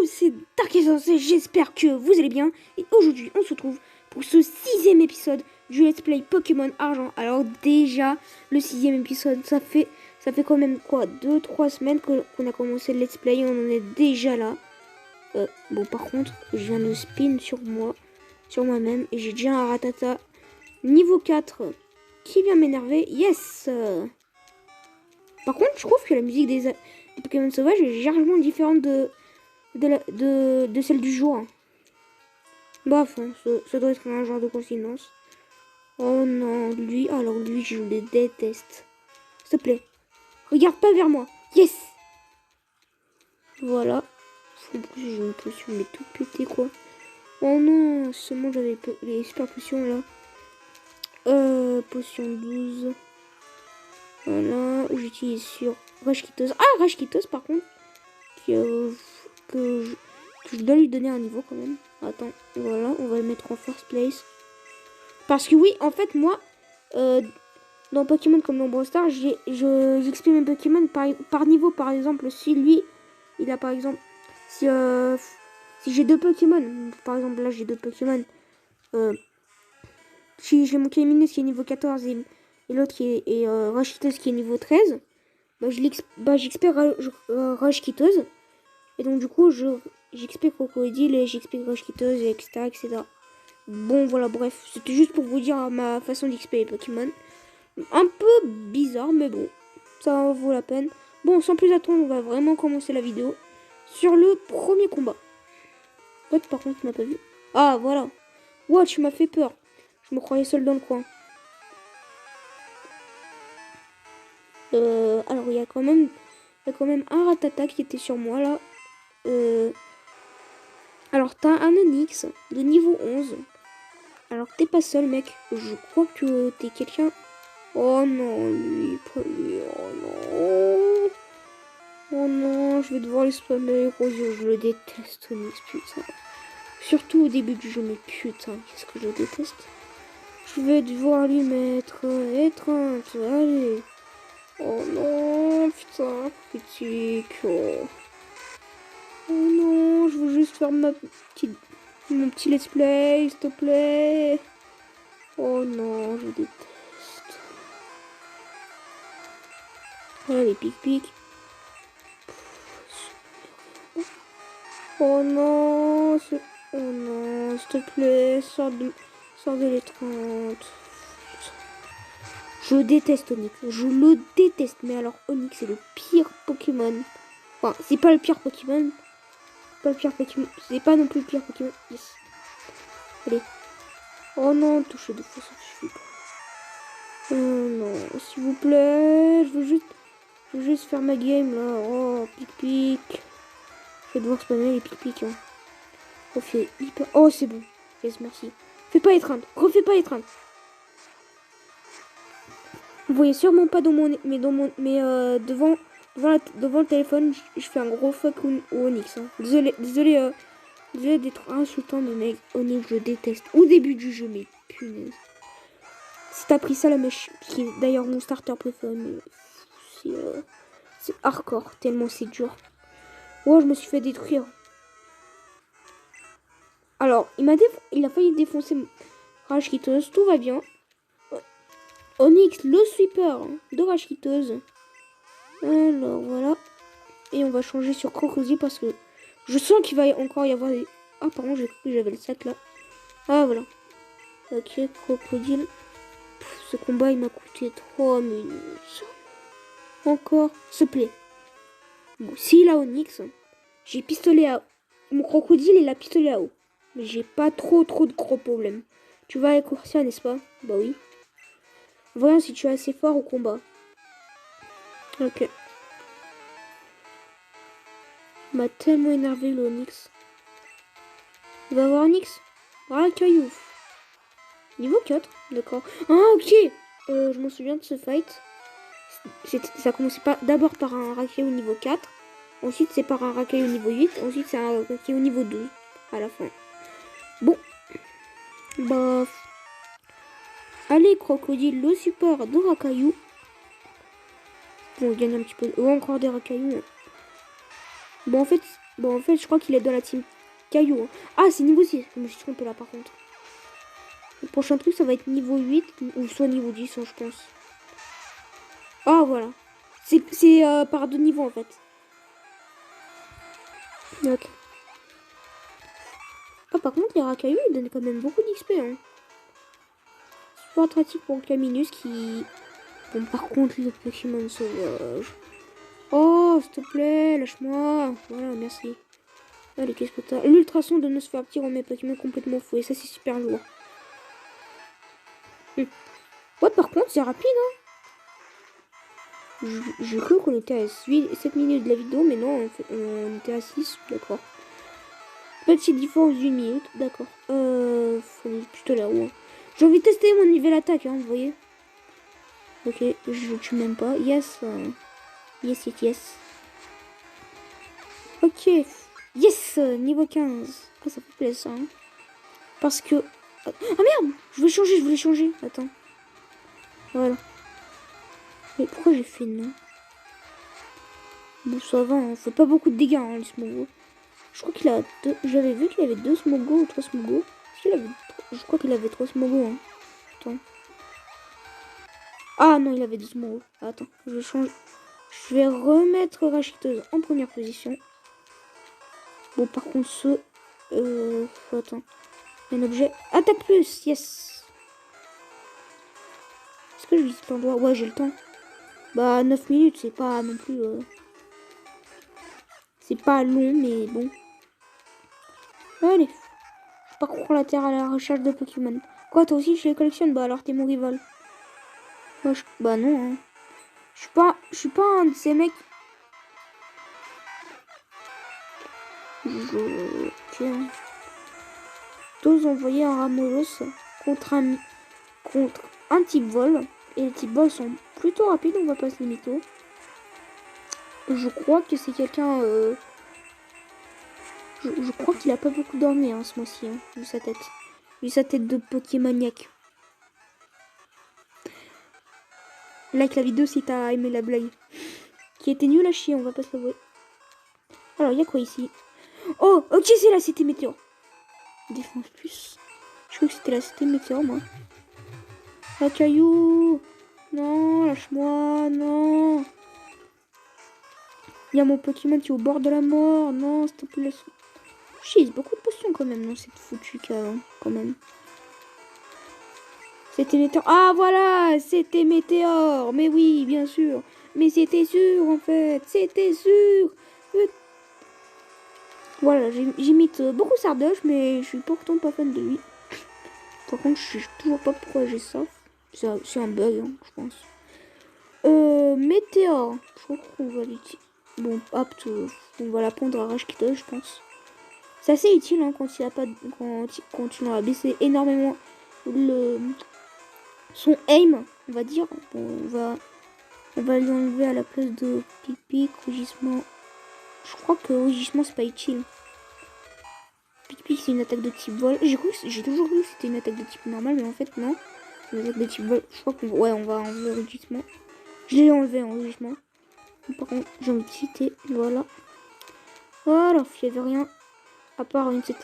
c'est Dark et Sensei, j'espère que vous allez bien. Et aujourd'hui, on se retrouve pour ce 6e épisode du Let's Play Pokémon Argent. Alors déjà, le 6e épisode, ça fait quand même quoi, 2-3 semaines qu'on a commencé le Let's Play et on en est déjà là. Bon, par contre, je viens de spin sur moi-même, et j'ai déjà un Rattata niveau 4 qui vient m'énerver. Yes. Par contre, je trouve que la musique des Pokémon sauvages est légèrement différente de celle du jour. Bref, hein, ça doit être un genre de coïncidence. Oh non, lui, alors lui, je le déteste. S'il te plaît, regarde pas vers moi. Yes. Voilà. En plus, j'ai une potion, mais toute pétée, quoi. Oh non, seulement j'avais les super potions, là. Potion 12. Voilà, j'utilise sur Rashkitos. Ah, Rashkitos, par contre, que je dois lui donner un niveau, quand même. Attends, voilà, on va le mettre en first place. Parce que oui, en fait, moi, dans Pokémon comme dans Brawl Stars, j'exprime mes Pokémon par niveau. Par exemple, si lui, il a par exemple, si j'ai deux Pokémon, par exemple là j'ai deux Pokémon, si j'ai mon Kéminus qui est niveau 14 et l'autre qui est Rashitos qui est niveau 13, j'expire Rashitos. Et donc du coup, j'expire Crocodile et j'expire Rashitos, et etc., etc. Bon, voilà, bref, c'était juste pour vous dire ma façon d'XP les Pokémon. Un peu bizarre, mais bon, ça en vaut la peine. Bon, sans plus attendre, on va vraiment commencer la vidéo sur le premier combat. Ouais, par contre, tu m'as pas vu. Ah, voilà. Wow, tu m'as fait peur. Je me croyais seul dans le coin. Alors, il y a quand même un Rattata qui était sur moi, là. Alors, t'as un Onix de niveau 11. Alors, t'es pas seul, mec. Je crois que t'es quelqu'un... Oh non, lui, pas lui. Oh non. Oh non, je vais devoir les spammer, gros yeux. Je le déteste, Onix, putain. Surtout au début du jeu, mais putain, qu'est-ce que je déteste. Je vais devoir lui mettre étreinte, allez. Oh non, putain, critique. Oh. Oh non, je veux juste faire mon petit let's play, s'il te plaît. Oh non, je déteste. Allez, pic-pic. Oh non, s'il te plaît, sors de l'étreinte. Je déteste Onix, je le déteste, mais alors Onix c'est le pire Pokémon. Enfin, c'est pas le pire Pokémon. C'est pas non plus le pire Pokémon. Yes. Allez. Oh non, toucher deux fois, ça suffit pas. Oh non, s'il vous plaît, je veux juste faire ma game là. Oh, pic-pic. Je vais devoir spammer les pic-pic. Hein. Oh, fait hyper... Oh, c'est bon. Yes, merci. Fais pas étreinte. Refais pas étreinte. Vous voyez sûrement pas dans mon... devant le téléphone, je fais un gros fuck au Onix. Hein. Désolé d'être insultant, mais mec, Onix, je déteste. Au début du jeu, mais punaise. Si t'as pris ça, la mèche, qui est d'ailleurs mon starter préféré, mais c'est hardcore, tellement c'est dur. Oh, je me suis fait détruire. Alors, il a failli défoncer Rashitos, tout va bien. Onix, le sweeper de Rashitos. Alors, voilà. Et on va changer sur Crocodile parce que je sens qu'il va encore y avoir des... Ah, pardon, j'ai cru que j'avais le sac là. Ah, voilà. Ok, Crocodile. Ce combat, il m'a coûté 3 minutes. Encore, s'il te plaît. Bon, s'il a Onix, j'ai pistolet à... Mon Crocodile, il a pistolet à eau. Mais j'ai pas trop de gros problèmes. Tu vas écourtir, n'est-ce pas? Bah oui. Voyons si tu es assez fort au combat. Ok. Il m'a tellement énervé le Onix. Il va avoir Onix. Racaillou. Niveau 4, d'accord. Ah, ok. Je m'en souviens de ce fight. Ça commençait d'abord par un Racaillou niveau 4. Ensuite, c'est par un Racaillou niveau 8. Ensuite, c'est un Racaillou niveau 12. À la fin. Bon. Bah. Allez, Crocodile, le support de Racaillou. Bon, on gagne un petit peu. Oh, encore des Racaillou. Bon, en fait, Bon, en fait, je crois qu'il est dans la team Caillou. Hein. Ah, c'est niveau 6. Je me suis trompé là, par contre. Le prochain truc, ça va être niveau 8 ou soit niveau 10, hein, je pense. Ah, voilà. C'est par 2 niveaux, en fait. Ok. Ah, par contre, les racailloux, ils donnent quand même beaucoup d'XP. Hein. Super pratique pour Caminus qui... Bon, par contre, le Pokémon sauvage. Oh, s'il te plaît, lâche-moi. Voilà, merci. Allez, qu'est-ce que t'as? L'ultrason de Nosferati rend mes Pokémon complètement fous. Et ça, c'est super lourd. Ouais, par contre, c'est rapide, hein. Je cru qu'on était à 7 minutes de la vidéo, mais non, on était à 6, d'accord. Petite différence d'une minute, d'accord. Faut plutôt là-haut. Hein. J'ai envie de tester mon niveau d'attaque, hein, vous voyez. Ok, je tue même pas. Yes. Yes, yes, yes. Ok. Yes, niveau 15. Ah, ça fait plaisir, hein. Parce que... Ah merde, je voulais changer. Attends. Voilà. Mais pourquoi j'ai fait non? Bon, ça va, hein. Fait pas beaucoup de dégâts, hein, le Smogo. Je crois qu'il a deux... J'avais vu qu'il avait 2 Smogo ou 3 Smogo. Je crois qu'il avait 3 Smogo, hein. Attends. Ah non, il avait 2 Smogo. Attends, je vais changer. Je vais remettre Racheteuse en première position. Bon, par contre, attends. Un objet. Attaque plus, yes. Est-ce que je visite l'endroit? Ouais, j'ai le temps. Bah, 9 minutes, c'est pas non plus... C'est pas long, mais bon. Allez. Parcours la terre à la recherche de Pokémon. Quoi, toi aussi, je les collectionne? Bah, alors t'es mon rival. Moi, bah non, hein. Je suis pas un de ces mecs... Tiens. T'oses envoyer un Ramolos contre un type vol. Et les types vol sont plutôt rapides, on va pas se limiter. Je crois que c'est quelqu'un... Je crois qu'il a pas beaucoup dormi hein, ce mois-ci, hein, vu sa tête. Vu sa tête de Pokémoniaque. Like la vidéo si t'as aimé la blague. Qui était nulle à chier, on va pas se l'avouer. Alors, il y a quoi ici? Oh, ok, c'est la cité météore. Défense plus. Je crois que c'était la cité météore, moi. La caillou. Non, lâche-moi, non. Il y a mon Pokémon qui est au bord de la mort. Non, s'il te plaît. Chiz, beaucoup de potions quand même, non, cette foutue cas, hein, quand même. C'était Météore. Ah, voilà, c'était Météore. Mais oui, bien sûr. Mais c'était sûr, en fait. C'était sûr. Voilà, j'imite beaucoup Sardoche, mais je suis pourtant pas fan de lui. Par contre, je sais toujours pas pourquoi j'ai ça. C'est un bug, hein, je pense. Météore. Je crois qu'on va l'utiliser. Bon, apte, on va la prendre à Rashkito, je pense. C'est assez utile hein, quand il a pas, quand tu l'as baissé énormément son aim, on va dire. Bon, on va lui enlever à la place de Pic-Pic, Rugissement. Je crois que Rugissement c'est pas utile. Pic-Pic c'est une attaque de type vol. J'ai toujours cru que c'était une attaque de type normal, mais en fait non. C'est une attaque de type vol. Je crois qu'on on va enlever Rugissement. Je l'ai enlevé en Rugissement. Par contre, j'ai envie de citer. Voilà. Voilà, il n'y avait rien à part une cité.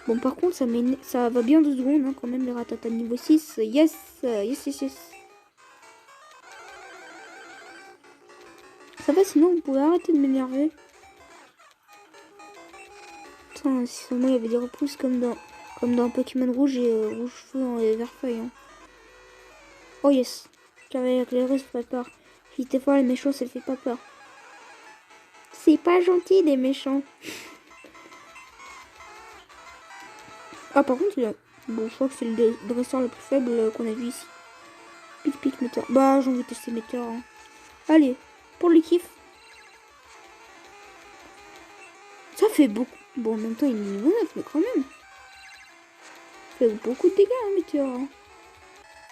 Bon, par contre, ça va bien 2 secondes, hein, quand même, les ratatas niveau 6. Yes, yes, yes, yes. Ça va, sinon, vous pouvez arrêter de m'énerver. Putain, si seulement il y avait des repousses comme dans Pokémon Rouge et Rouge Feu et Vert Feuille. Hein. Oh, yes. Cavalier éclairé, ça fait pas peur. Si t'es fort, les méchants, ça fait pas peur. C'est pas gentil, les méchants. Ah, par contre, il a... Bon, je crois que c'est le dresseur le plus faible qu'on a vu ici. Pic-Pic, Météore. Bah, j'ai envie de tester Météore. Hein. Allez, pour le kiff. Ça fait beaucoup. Bon, en même temps, il est niveau 9, mais quand même. Ça fait beaucoup de dégâts, hein, Météore. Hein.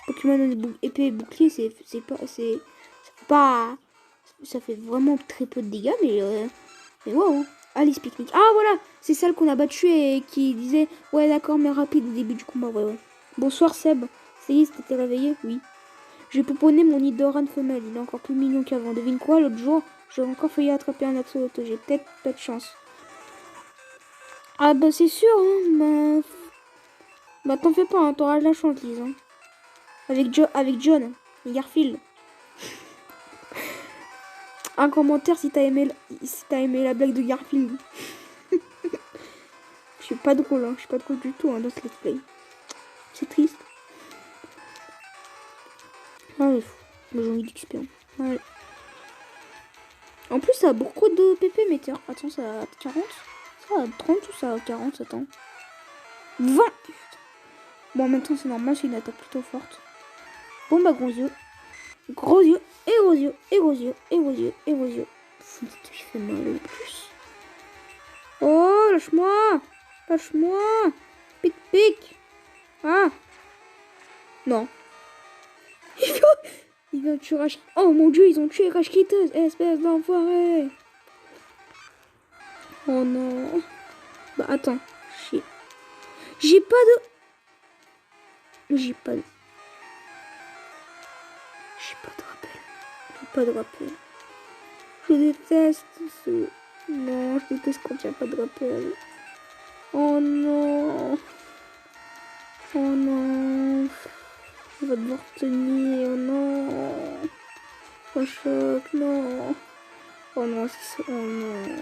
Pokémon épée et bouclier, c'est pas... Ça fait pas... Ça fait vraiment très peu de dégâts, mais wow. Hein. Alice Pique-Nique. Ah, voilà. C'est celle qu'on a battue et qui disait... Ouais, d'accord, mais rapide au début du combat. Ouais. Bonsoir, Seb. Ça y est, t'étais réveillé? Oui. J'ai pouponné mon Nidoran femelle. Il est encore plus mignon qu'avant. Devine quoi, l'autre jour, j'ai encore failli attraper un axoloto. J'ai peut-être pas de chance. Ah bah c'est sûr, hein. Bah t'en fais pas, hein, t'auras de la chance, Lise. Hein. Avec John et Garfield. Un commentaire si t'as aimé, la blague de Garfield. Je suis pas drôle, hein. Je suis pas drôle du tout hein, dans ce let's play. C'est triste. Allez, j'ai envie d'XP. Allez. En plus, ça a beaucoup de PP, mais tiens, attends, ça a 40. Ça a 30 ou ça a 40, attends. 20. Bon, en même temps, c'est normal, c'est une attaque plutôt forte. Bon, bah, gros yeux. Gros yeux, et gros yeux, et gros yeux, et gros yeux, et gros yeux. Je fais mal en plus. Oh, lâche-moi. Lâche-moi. Pic, pic. Ah. Non. Ils vont tuer Rashkita. Oh mon dieu, ils ont tué Rashkita, espèce d'enfoiré. Oh non. Bah attends. J'ai pas de... J'ai pas de rappel. J'ai pas de rappel. Je déteste ce... Non, je déteste quand il n'y a pas de rappel. Oh non. Oh non. On va devoir tenir. Non. Oh choc, non. Oh non, c'est ça. Oh non.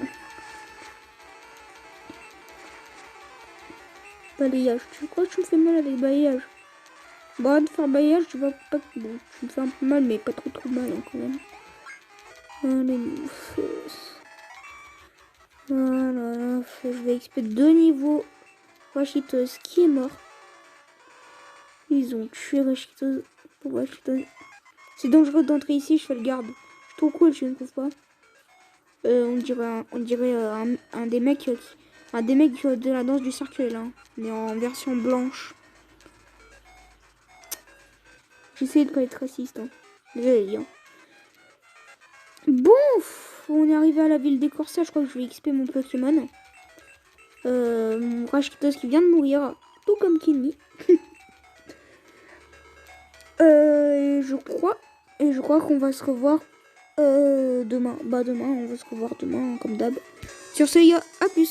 Balayage. Tu crois que tu me fais mal avec balayage? Bah, de faire balayage, tu vas pas. Bon, tu me fais un peu mal, mais pas trop mal hein, quand même. Allez, voilà, je vais XP 2 niveaux. Rashitos qui est mort. Ils ont tué Rashitos. C'est dangereux d'entrer ici, je fais le garde. C'est trop cool, je ne trouve pas. On dirait un des mecs de la danse du cercueil là, mais en version blanche. J'essaie de pas être raciste. Hein. Désolé, hein. Bon, on est arrivé à la ville des corsaires. Je crois que je vais XP mon Pokémon. Mon Rashitos qui vient de mourir, tout comme Kenny. Je crois qu'on va se revoir demain. Bah demain, on va se revoir demain comme d'hab. Sur ce, à plus.